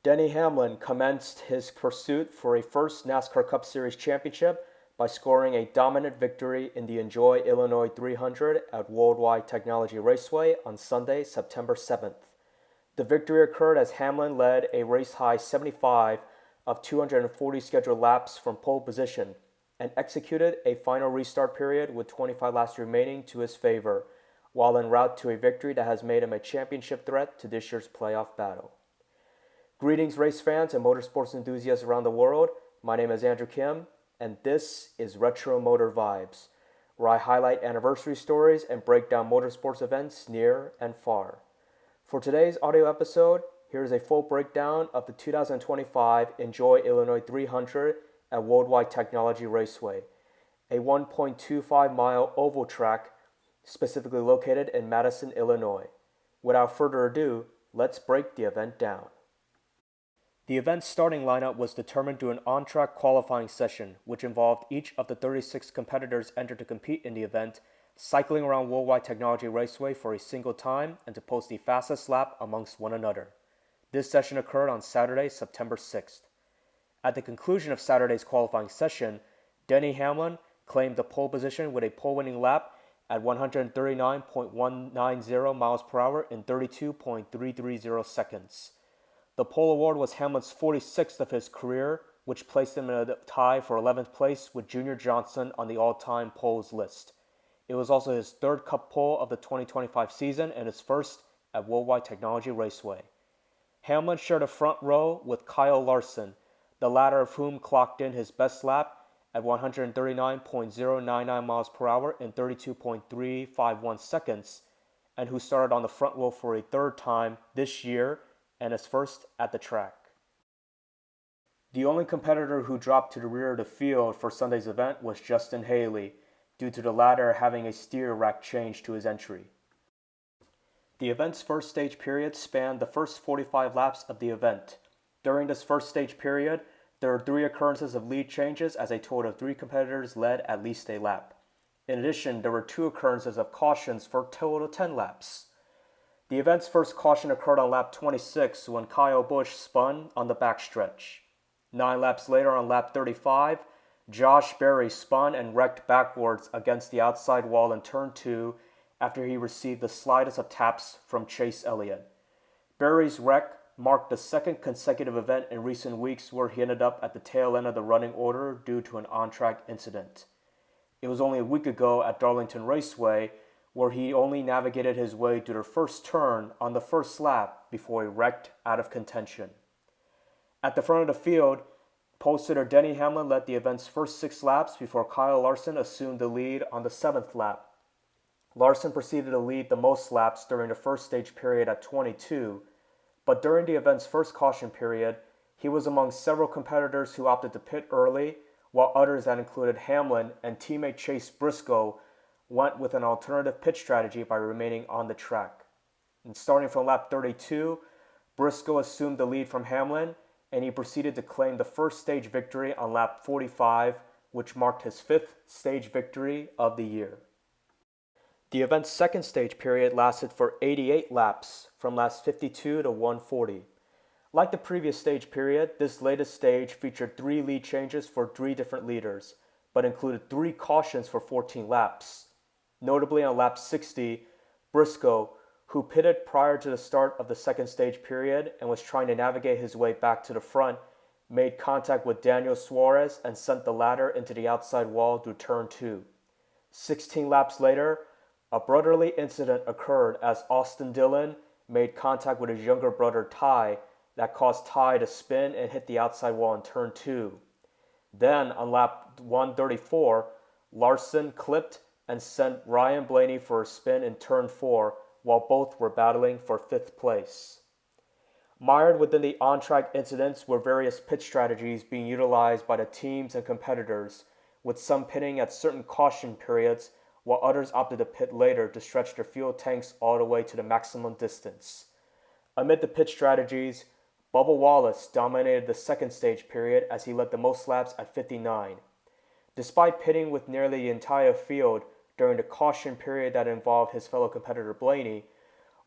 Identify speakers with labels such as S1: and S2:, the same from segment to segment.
S1: Denny Hamlin commenced his pursuit for a first NASCAR Cup Series championship by scoring a dominant victory in the Enjoy Illinois 300 at World Wide Technology Raceway on Sunday, September 7th. The victory occurred as Hamlin led a race-high 75 of 240 scheduled laps from pole position and executed a final restart period with 25 laps remaining to his favor, while en route to a victory that has made him a championship threat to this year's playoff battle. Greetings, race fans and motorsports enthusiasts around the world. My name is Andrew Kim, and this is Retro Motor Vibes, where I highlight anniversary stories and break down motorsports events near and far. For today's audio episode, here's a full breakdown of the 2025 Enjoy Illinois 300 at World Wide Technology Raceway, a 1.25-mile oval track specifically located in Madison, Illinois. Without further ado, let's break the event down. The event's starting lineup was determined through an on-track qualifying session, which involved each of the 36 competitors entered to compete in the event, cycling around World Wide Technology Raceway for a single time and to post the fastest lap amongst one another. This session occurred on Saturday, September 6th. At the conclusion of Saturday's qualifying session, Denny Hamlin claimed the pole position with a pole-winning lap at 139.190 miles per hour in 32.330 seconds. The pole award was Hamlin's 46th of his career, which placed him in a tie for 11th place with Junior Johnson on the all-time poles list. It was also his third Cup pole of the 2025 season and his first at World Wide Technology Raceway. Hamlin shared a front row with Kyle Larson, the latter of whom clocked in his best lap at 139.099 miles per hour in 32.351 seconds, and who started on the front row for a third time this year and his first at the track. The only competitor who dropped to the rear of the field for Sunday's event was Justin Haley, due to the latter having a steer rack change to his entry. The event's first stage period spanned the first 45 laps of the event. During this first stage period, there were 3 occurrences of lead changes as a total of 3 competitors led at least a lap. In addition, there were 2 occurrences of cautions for a total of 10 laps. The event's first caution occurred on lap 26 when Kyle Busch spun on the backstretch. 9 laps later on lap 35, Josh Berry spun and wrecked backwards against the outside wall in turn 2 after he received the slightest of taps from Chase Elliott. Berry's wreck marked the second consecutive event in recent weeks where he ended up at the tail end of the running order due to an on-track incident. It was only a week ago at Darlington Raceway where he only navigated his way to the first turn on the first lap before he wrecked out of contention. At the front of the field, pole sitter Denny Hamlin led the event's first 6 laps before Kyle Larson assumed the lead on the 7th lap. Larson proceeded to lead the most laps during the first stage period at 22, but during the event's first caution period, he was among several competitors who opted to pit early, while others that included Hamlin and teammate Chase Briscoe went with an alternative pit strategy by remaining on the track. And starting from lap 32, Briscoe assumed the lead from Hamlin, and he proceeded to claim the first stage victory on lap 45, which marked his 5th stage victory of the year. The event's second stage period lasted for 88 laps, from laps 52 to 140. Like the previous stage period, this latest stage featured 3 lead changes for 3 different leaders, but included 3 cautions for 14 laps. Notably on lap 60, Briscoe, who pitted prior to the start of the second stage period and was trying to navigate his way back to the front, made contact with Daniel Suarez and sent the latter into the outside wall through turn 2. 16 laps later, a brotherly incident occurred as Austin Dillon made contact with his younger brother Ty that caused Ty to spin and hit the outside wall in turn 2. Then on lap 134, Larson clipped and sent Ryan Blaney for a spin in turn 4 while both were battling for 5th place. Mired within the on-track incidents were various pit strategies being utilized by the teams and competitors, with some pitting at certain caution periods while others opted to pit later to stretch their fuel tanks all the way to the maximum distance. Amid the pit strategies, Bubba Wallace dominated the second stage period as he led the most laps at 59. Despite pitting with nearly the entire field during the caution period that involved his fellow competitor Blaney,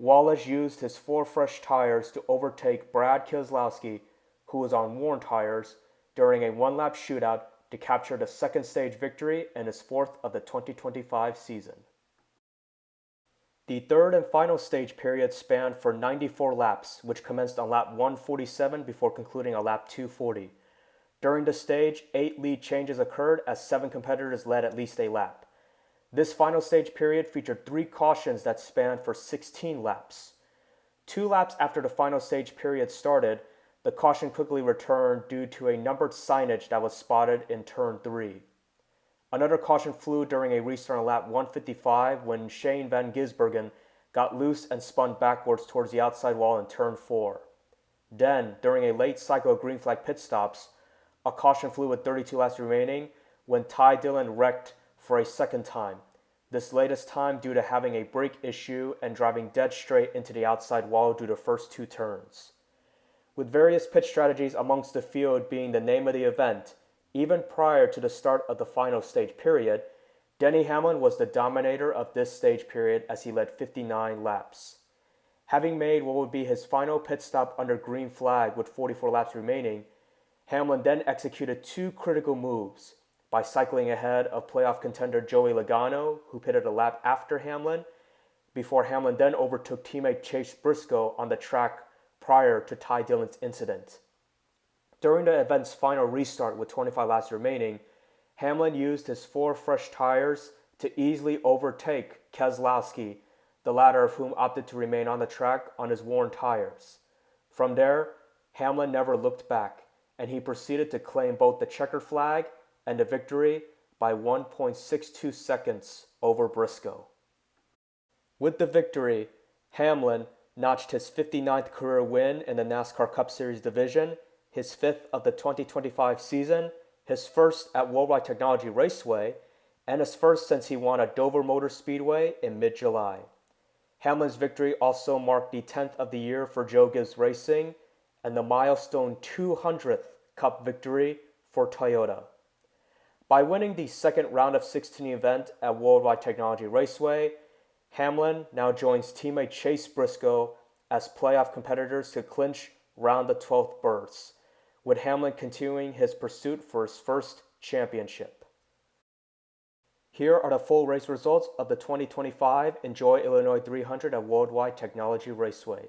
S1: Wallace used his 4 fresh tires to overtake Brad Keselowski, who was on worn tires, during a one-lap shootout to capture the second stage victory and his 4th of the 2025 season. The third and final stage period spanned for 94 laps, which commenced on lap 147 before concluding on lap 240. During the stage, 8 lead changes occurred as 7 competitors led at least a lap. This final stage period featured 3 cautions that spanned for 16 laps. 2 laps after the final stage period started, the caution quickly returned due to a numbered signage that was spotted in turn 3. Another caution flew during a restart on lap 155 when Shane van Gisbergen got loose and spun backwards towards the outside wall in turn 4. Then, during a late cycle of green flag pit stops, a caution flew with 32 laps remaining when Ty Dillon wrecked for a second time, this latest time due to having a brake issue and driving dead straight into the outside wall due to the first 2 turns. With various pit strategies amongst the field being the name of the event, even prior to the start of the final stage period, Denny Hamlin was the dominator of this stage period as he led 59 laps. Having made what would be his final pit stop under green flag with 44 laps remaining, Hamlin then executed 2 critical moves by cycling ahead of playoff contender Joey Logano, who pitted a lap after Hamlin, before Hamlin then overtook teammate Chase Briscoe on the track prior to Ty Dillon's incident. During the event's final restart with 25 laps remaining, Hamlin used his 4 fresh tires to easily overtake Keselowski, the latter of whom opted to remain on the track on his worn tires. From there, Hamlin never looked back, and he proceeded to claim both the checkered flag and the victory by 1.62 seconds over Briscoe. With the victory, Hamlin notched his 59th career win in the NASCAR Cup Series division, his 5th of the 2025 season, his first at World Wide Technology Raceway, and his first since he won at Dover Motor Speedway in mid-July. Hamlin's victory also marked the 10th of the year for Joe Gibbs Racing and the milestone 200th Cup victory for Toyota. By winning the second round of 16 event at World Wide Technology Raceway, Hamlin now joins teammate Chase Briscoe as playoff competitors to clinch round the 12th berths, with Hamlin continuing his pursuit for his first championship. Here are the full race results of the 2025 Enjoy Illinois 300 at World Wide Technology Raceway.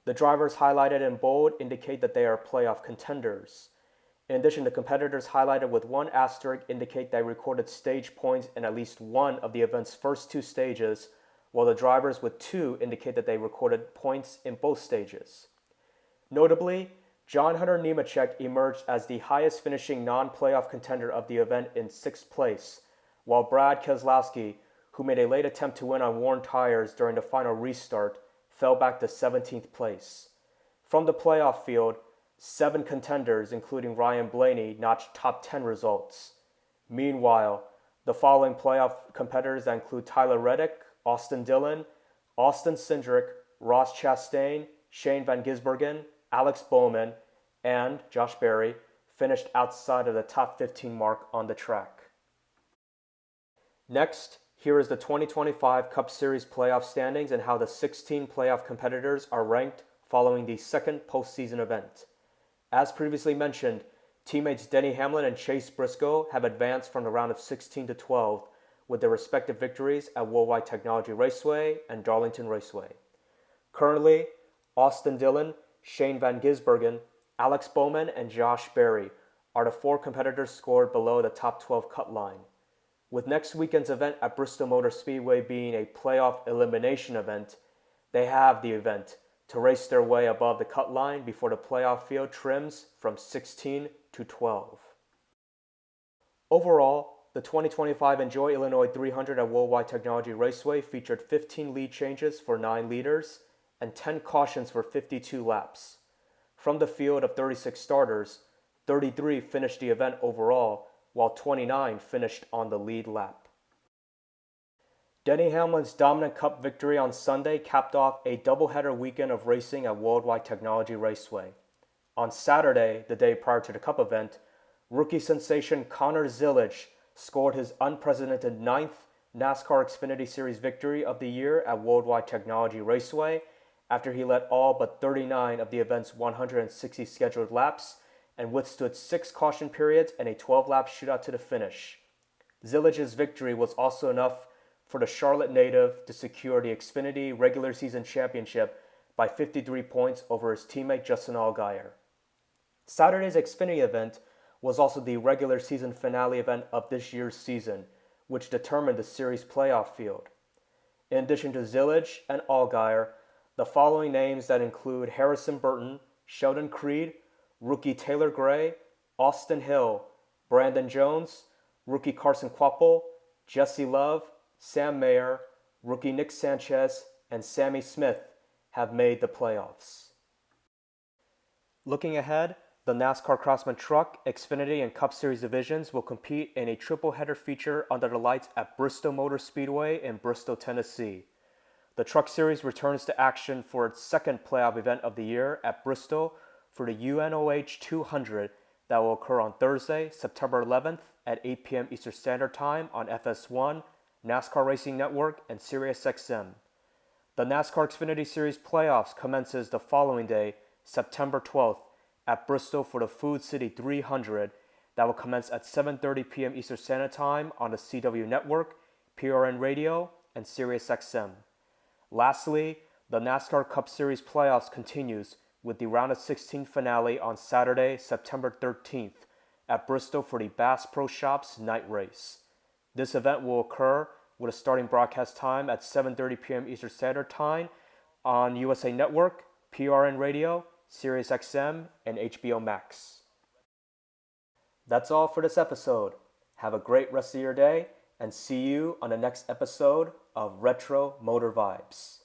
S1: The drivers highlighted in bold indicate that they are playoff contenders. In addition, the competitors highlighted with 1 asterisk indicate they recorded stage points in at least one of the event's first 2 stages, while the drivers with 2 indicate that they recorded points in both stages. Notably, John Hunter Nemechek emerged as the highest finishing non-playoff contender of the event in 6th place, while Brad Keselowski, who made a late attempt to win on worn tires during the final restart, fell back to 17th place. From the playoff field, 7 contenders, including Ryan Blaney, notched top 10 results. Meanwhile, the following playoff competitors that include Tyler Reddick, Austin Dillon, Austin Cindric, Ross Chastain, Shane van Gisbergen, Alex Bowman, and Josh Berry finished outside of the top 15 mark on the track. Next, here is the 2025 Cup Series playoff standings and how the 16 playoff competitors are ranked following the second postseason event. As previously mentioned, teammates Denny Hamlin and Chase Briscoe have advanced from the round of 16 to 12 with their respective victories at World Wide Technology Raceway and Darlington Raceway. Currently, Austin Dillon, Shane van Gisbergen, Alex Bowman, and Josh Berry are the 4 competitors scored below the top 12 cut line. With next weekend's event at Bristol Motor Speedway being a playoff elimination event, they have the event to race their way above the cut line before the playoff field trims from 16 to 12. Overall, the 2025 Enjoy Illinois 300 at World Wide Technology Raceway featured 15 lead changes for 9 leaders and 10 cautions for 52 laps. From the field of 36 starters, 33 finished the event overall, while 29 finished on the lead lap. Denny Hamlin's dominant Cup victory on Sunday capped off a doubleheader weekend of racing at World Wide Technology Raceway. On Saturday, the day prior to the Cup event, rookie sensation Connor Zilisch scored his unprecedented 9th NASCAR Xfinity Series victory of the year at World Wide Technology Raceway after he led all but 39 of the event's 160 scheduled laps and withstood 6 caution periods and a 12-lap shootout to the finish. Zilich's victory was also enough for the Charlotte native to secure the Xfinity regular season championship by 53 points over his teammate Justin Allgaier. Saturday's Xfinity event was also the regular season finale event of this year's season, which determined the series playoff field. In addition to Zilich and Allgaier, the following names that include Harrison Burton, Sheldon Creed, rookie Taylor Gray, Austin Hill, Brandon Jones, rookie Carson Kvapil, Jesse Love, Sam Mayer, rookie Nick Sanchez, and Sammy Smith have made the playoffs. Looking ahead, the NASCAR Craftsman Truck, Xfinity, and Cup Series divisions will compete in a triple-header feature under the lights at Bristol Motor Speedway in Bristol, Tennessee. The Truck Series returns to action for its second playoff event of the year at Bristol for the UNOH 200 that will occur on Thursday, September 11th at 8 p.m. Eastern Standard Time on FS1, NASCAR Racing Network, and SiriusXM. The NASCAR Xfinity Series playoffs commences the following day, September 12th, at Bristol for the Food City 300 that will commence at 7:30 p.m. Eastern Standard Time on the CW Network, PRN Radio, and SiriusXM. Lastly, the NASCAR Cup Series playoffs continues with the round of 16 finale on Saturday, September 13th at Bristol for the Bass Pro Shops night race. This event will occur with a starting broadcast time at 7:30 p.m. Eastern Standard Time on USA Network, PRN Radio, SiriusXM, and HBO Max. That's all for this episode. Have a great rest of your day, and see you on the next episode of Retro Motor Vibes.